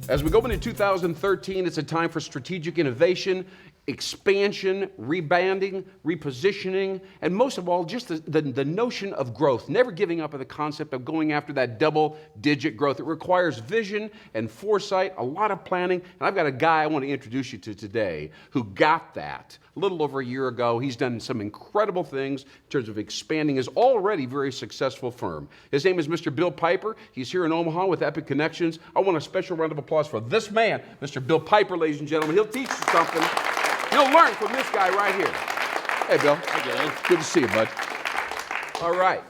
As we go into 2013, it's a time for strategic innovation, expansion, rebanding, repositioning, and most of all, just the notion of growth, never giving up on the concept of going after that double-digit growth. It requires vision and foresight, a lot of planning, and I've got a guy I want to introduce you to today who got that a little over a year ago. He's done some incredible things in terms of expanding his already very successful firm. His name is Mr. Bill Pieper. He's here in Omaha with Epic Connections. I want a special round of applause for this man, Mr. Bill Pieper, ladies and gentlemen. He'll teach you something. You'll learn from this guy right here. Hey, Bill. Hey, Lynn. Good to see you, bud. All right.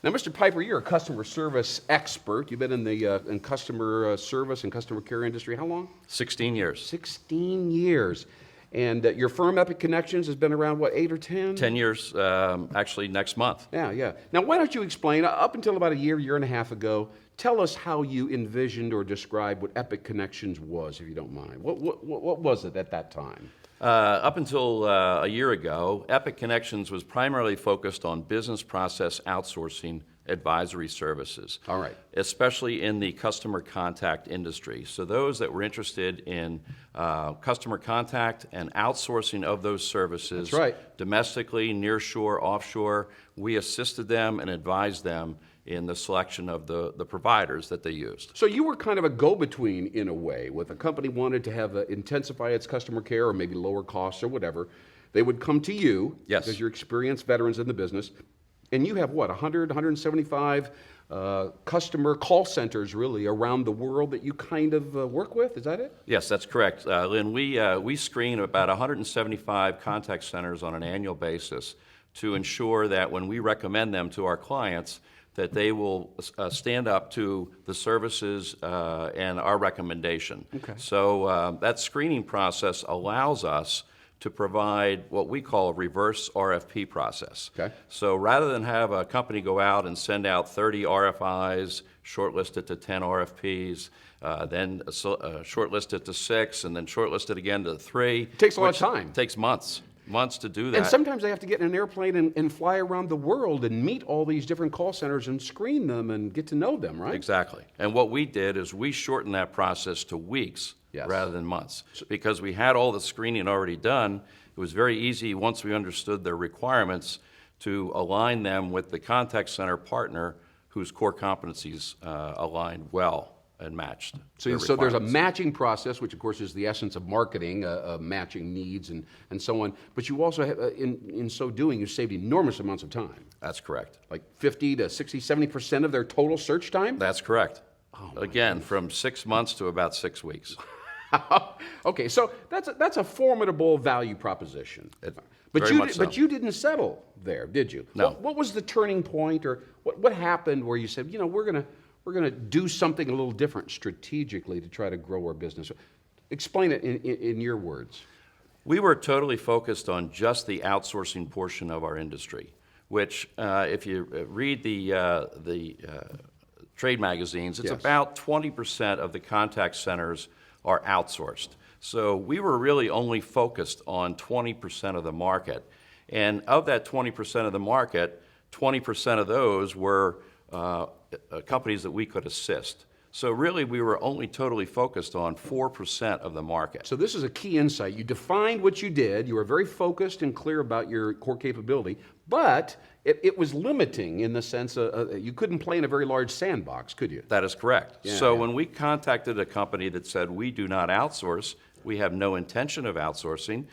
Now, Mr. Pieper, you're a customer service expert. You've been in the customer service and customer care industry how long? 16 years. 16 years. And your firm, Epic Connections, has been around, what, 8 or 10? 10 years, actually, next month. Yeah. Now, why don't you explain, up until about a year and a half ago, tell us how you envisioned or described what Epic Connections was, if you don't mind. What was it at that time? Up until a year ago, Epic Connections was primarily focused on business process outsourcing advisory services. All right. Especially in the customer contact industry. So those that were interested in customer contact and outsourcing of those services. That's right. Domestically, nearshore, offshore, we assisted them and advised them in the selection of the providers that they used. So you were kind of a go-between in a way. With a company wanted to have intensify its customer care or maybe lower costs or whatever, they would come to you. Yes. Because you're experienced veterans in the business. And you have what, 175 customer call centers really around the world that you kind of work with, is that it? Yes, that's correct. Lynn, we screen about 175 contact centers on an annual basis to ensure that when we recommend them to our clients, that they will stand up to the services and our recommendation. Okay. So that screening process allows us to provide what we call a reverse RFP process. Okay. So rather than have a company go out and send out 30 RFIs, shortlist it to 10 RFPs, then shortlist it to 6, and then shortlist it again to 3. It takes a lot of time. It takes months to do that. And sometimes they have to get in an airplane and fly around the world and meet all these different call centers and screen them and get to know them, right? Exactly. And what we did is we shortened that process to weeks. Yes. Rather than months. Because we had all the screening already done, it was very easy once we understood their requirements to align them with the contact center partner whose core competencies aligned well and matched. So there's a matching process, which of course is the essence of marketing, matching needs and so on. But you also have, in so doing, you saved enormous amounts of time. That's correct. Like 50 to 60, 70% of their total search time? That's correct. Oh, again, from 6 months to about 6 weeks. Okay, so that's a formidable value proposition. But you didn't settle there, did you? No. What was the turning point, or what happened where you said, we're gonna do something a little different strategically to try to grow our business? Explain it in your words. We were totally focused on just the outsourcing portion of our industry, which if you read the trade magazines, it's Yes. about 20% of the contact centers are outsourced. So we were really only focused on 20% of the market. And of that 20% of the market, 20% of those were companies that we could assist. So really we were only totally focused on 4% of the market. So this is a key insight. You defined what you did. You were very focused and clear about your core capability, but it was limiting in the sense you couldn't play in a very large sandbox, could you? That is correct. Yeah, so yeah. when we contacted a company that said, we do not outsource, we have no intention of outsourcing,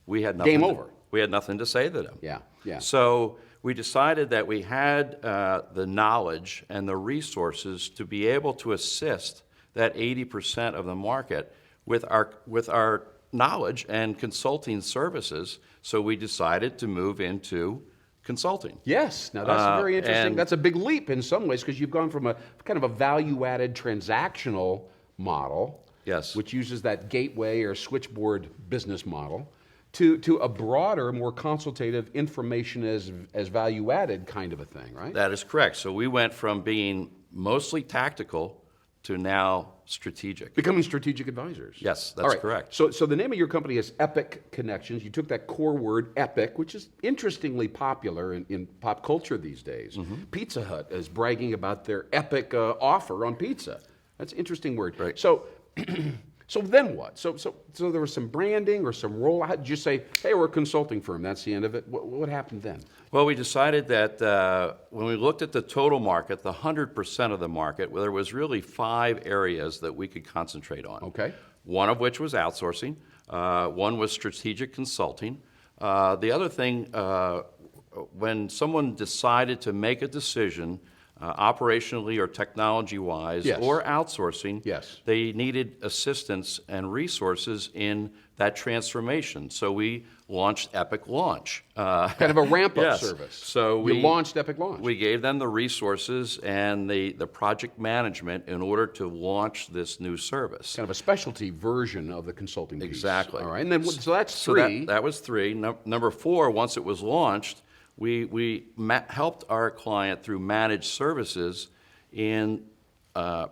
we had nothing. Game over. We had nothing to say to them. Yeah. So we decided that we had the knowledge and the resources to be able to assist that 80% of the market with our knowledge and consulting services. So we decided to move into consulting. Yes, now that's very interesting. That's a big leap in some ways because you've gone from a kind of a value-added transactional model, yes, which uses that gateway or switchboard business model, to a broader, more consultative information as value-added kind of a thing, right? That is correct. So we went from being mostly tactical to now strategic. Becoming strategic advisors. Yes, that's All right. correct. So the name of your company is Epic Connections. You took that core word, epic, which is interestingly popular in pop culture these days. Mm-hmm. Pizza Hut is bragging about their epic offer on pizza. That's an interesting word. Right. So, so then what? So there was some branding or some rollout. Did you say, hey, we're a consulting firm? That's the end of it. What happened then? Well, we decided that when we looked at the total market, the 100% of the market, well, there was really 5 areas that we could concentrate on. Okay. One of which was outsourcing. One was strategic consulting. The other thing, when someone decided to make a decision, operationally or technology-wise, Yes. or outsourcing, Yes. they needed assistance and resources in that transformation. So we launched Epic Launch. Kind of a ramp-up Yes. service. So you we launched Epic Launch. We gave them the resources and the project management in order to launch this new service. Kind of a specialty version of the consulting piece. Exactly. All right, and then so that's So 3. that was 3. Number 4, once it was launched, we helped our client through managed services in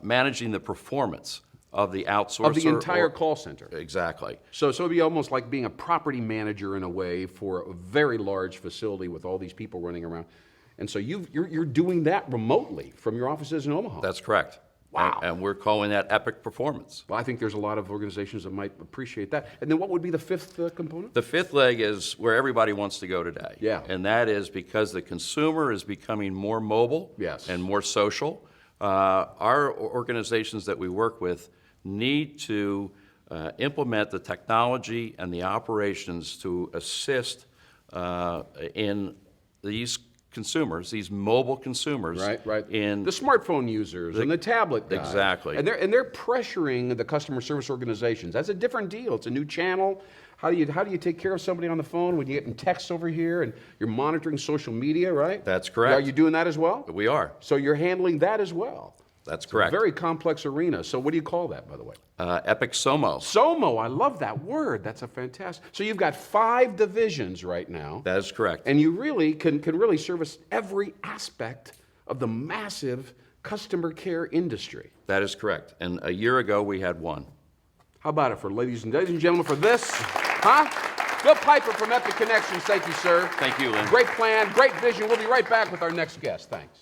managing the performance of the outsourcer. Of the entire call center. Exactly. So it'd be almost like being a property manager in a way for a very large facility with all these people running around. And so you're doing that remotely from your offices in Omaha. That's correct. Wow. And we're calling that Epic Performance. Well, I think there's a lot of organizations that might appreciate that. And then what would be the 5th component? The 5th leg is where everybody wants to go today. Yeah. And that is because the consumer is becoming more mobile. Yes. And more social. Our organizations that we work with need to implement the technology and the operations to assist in these consumers, these mobile consumers. Right. In the smartphone users and the tablet guys. Exactly. And they're pressuring the customer service organizations. That's a different deal. It's a new channel. How do you take care of somebody on the phone when you're getting texts over here and you're monitoring social media, right? That's correct. Are you doing that as well? We are. So you're handling that as well. That's correct. Very complex arena. So what do you call that, by the way? Epic Somo. SOMO. I love that word. That's a fantastic. So you've got 5 divisions right now. That is correct. And you really can really service every aspect of the massive customer care industry. That is correct. And a year ago, we had 1. How about it for ladies and gentlemen for this? Huh? Bill Pieper from Epic Connections. Thank you, sir. Thank you, Lynn. Great plan, great vision. We'll be right back with our next guest. Thanks.